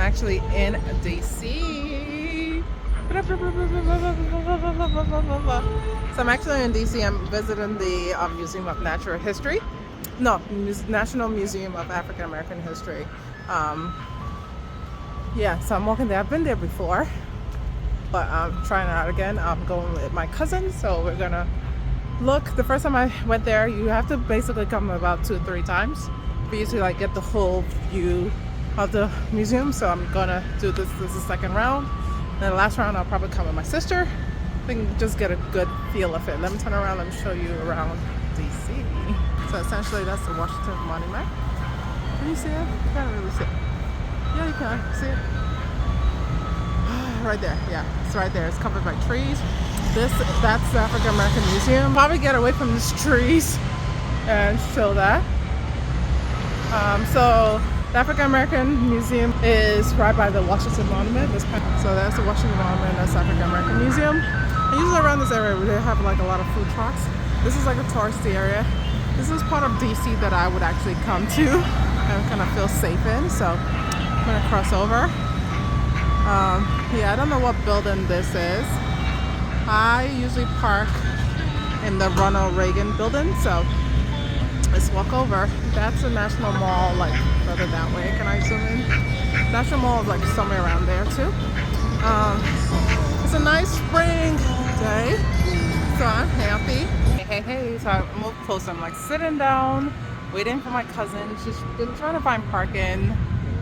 actually in DC. So I'm actually in DC. I'm visiting the Museum of Natural History. No, National Museum of African American History. Yeah, so I'm walking there. I've been there before, but I'm trying it out again. I'm going with my cousin, so we're gonna look. The first time I went there, you have to basically come about 2 or 3 times for you to like get the whole view of the museum. So I'm gonna do this. This is the second round. And then the last round, I'll probably come with my sister. I think just get a good feel of it. Let me turn around. Let me show you around DC. So essentially, that's the Washington Monument. Can you see it? You can't really see it. Yeah, you can see it. Right there. Yeah, it's right there. It's covered by trees. That's the African American Museum. Probably get away from these trees and show that. So the African American Museum is right by the Washington Monument. So that's the Washington Monument. That's the African American Museum. And usually around this area, they have like a lot of food trucks. This is like a touristy area. This is part of DC that I would actually come to and kind of feel safe in. So I'm gonna cross over. Yeah, I don't know what building this is. I usually park in the Ronald Reagan building, so let's walk over. That's the National Mall, like further that way. Can I zoom in? National Mall is like somewhere around there too. It's a nice spring day, so I'm happy. Hey, so I moved closer. I'm like sitting down, waiting for my cousin. She's been trying to find parking.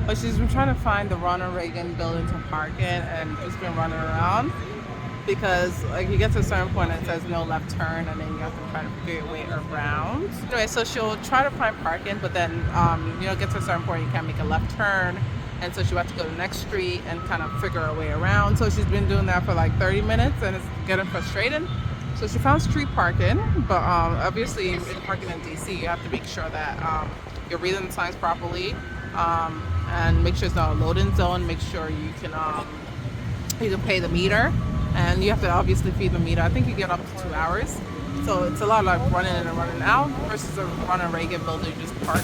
But she's been trying to find the Ronald Reagan building to park in, and it's been running around because like you get to a certain point and it says no left turn, and then you have to try to figure your way around. Anyway, so she'll try to find parking, but then get to a certain point you can't make a left turn, and so she'll have to go to the next street and kind of figure her way around. So she's been doing that for like 30 minutes, and it's getting frustrating. So she found street parking, but obviously in parking in DC, you have to make sure that you're reading the signs properly. And make sure it's not a loading zone. Make sure you can pay the meter, and you have to obviously feed the meter. I think you get up to 2 hours, so it's a lot like running in and running out versus a Ronald Reagan building you just park.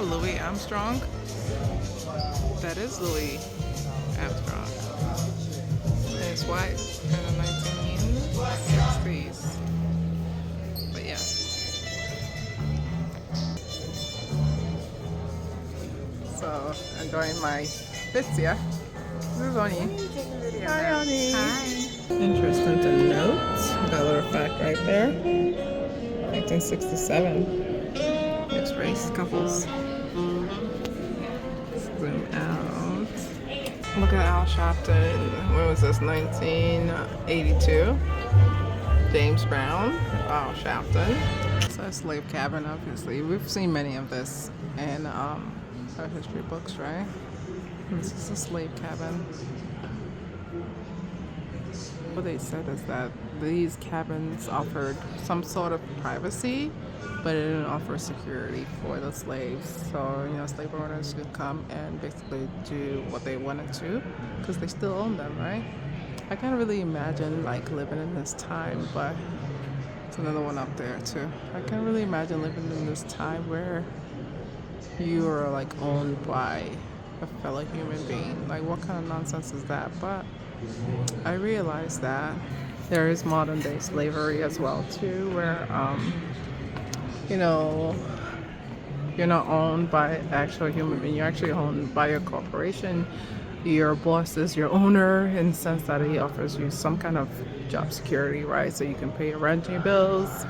Louis Armstrong. That is Louis Armstrong. And it's white in the 1960s. But yeah. So enjoying my bits here. This is Oni. Hi, Oni. Hi. Interesting to note. That little fact right there. 1967. Mixed race couples. Zoom out. Look at Al Sharpton. When was this? 1982. James Brown. Al Sharpton. So a slave cabin, obviously. We've seen many of this in our history books, right? This is a slave cabin. What they said is that these cabins offered some sort of privacy, but it didn't offer security for the slaves. So, slave owners could come and basically do what they wanted to, because they still own them, right? I can't really imagine like living in this time, but it's another one up there too. I can't really imagine living in this time where you are like owned by a fellow human being. Like, what kind of nonsense is that? But I realized that there is modern day slavery as well too, where you know, you're not owned by actual human being. You're actually owned by a corporation. Your boss is your owner in the sense that he offers you some kind of job security, right? So you can pay your rent and your bills.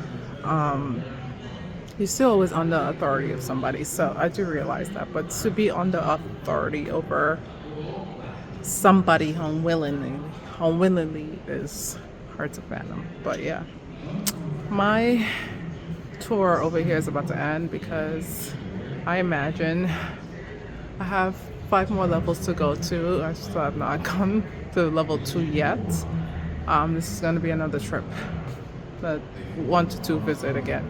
You're still always under authority of somebody. So I do realize that. But to be under authority over somebody unwillingly is hard to fathom. But yeah, my tour over here is about to end because I imagine I have 5 more levels to go to. I still have not gone to level 2 yet. This is going to be another trip, but 1 to 2 visit again.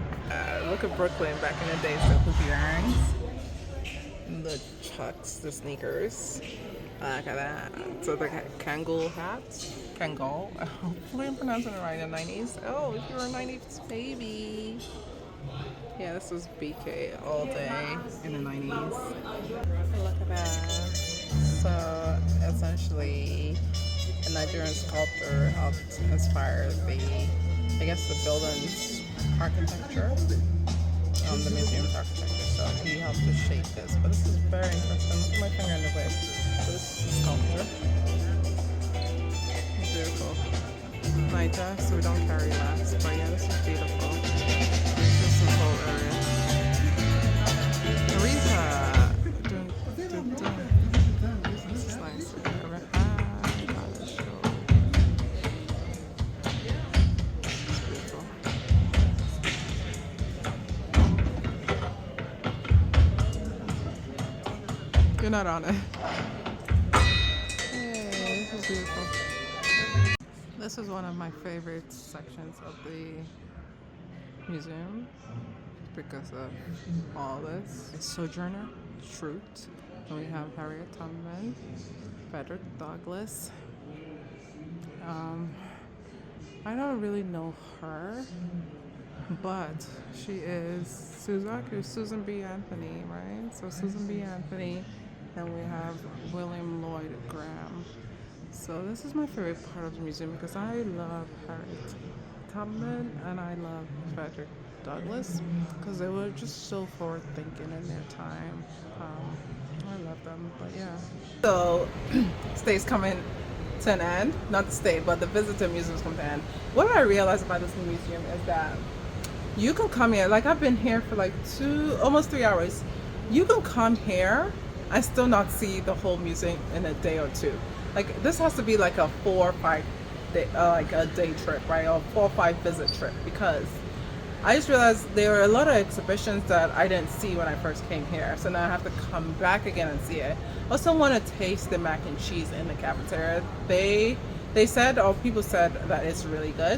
Look at Brooklyn back in the days, the hoopy earrings, the chucks, the sneakers. Look at that. So the Kangol hats. Kangol. Hopefully I'm pronouncing it right in the 90s. Oh, if you're a 90s baby. Yeah, this was BK all day in the 90s. Look at that. So essentially, a Nigerian sculptor helped inspire the building's architecture, the museum's architecture. So he helped to shape this. But this is very interesting. Look at my finger in the way. So this is a sculpture. Beautiful. Nighttime, so we don't carry lamps. But yeah, this is beautiful. This whole area. Teresa! This is nice. It's beautiful. You're not on it. Hey, this is beautiful. This is one of my favorite sections of the museum because of all this. It's Sojourner Truth, and we have Harriet Tubman, Frederick Douglass. I don't really know her, but she is Susan B. Anthony, right? So Susan B. Anthony, and we have William Lloyd Graham. So this is my favorite part of the museum because I love Harriet Tubman and I love Frederick Douglass because they were just so forward thinking in their time. I love them, but yeah. So stay's coming to an end. Not the stay, but the visit to the museum is coming to an end. What I realized about this museum is that you can come here, like I've been here for like almost 3 hours. You can come here and still not see the whole museum in a day or two. Like this has to be like a 4 or 5 day, like a day trip, right? Or 4 or 5 visit trip, because I just realized there were a lot of exhibitions that I didn't see when I first came here. So now I have to come back again and see it. I also want to taste the mac and cheese in the cafeteria. They said, or people said that it's really good.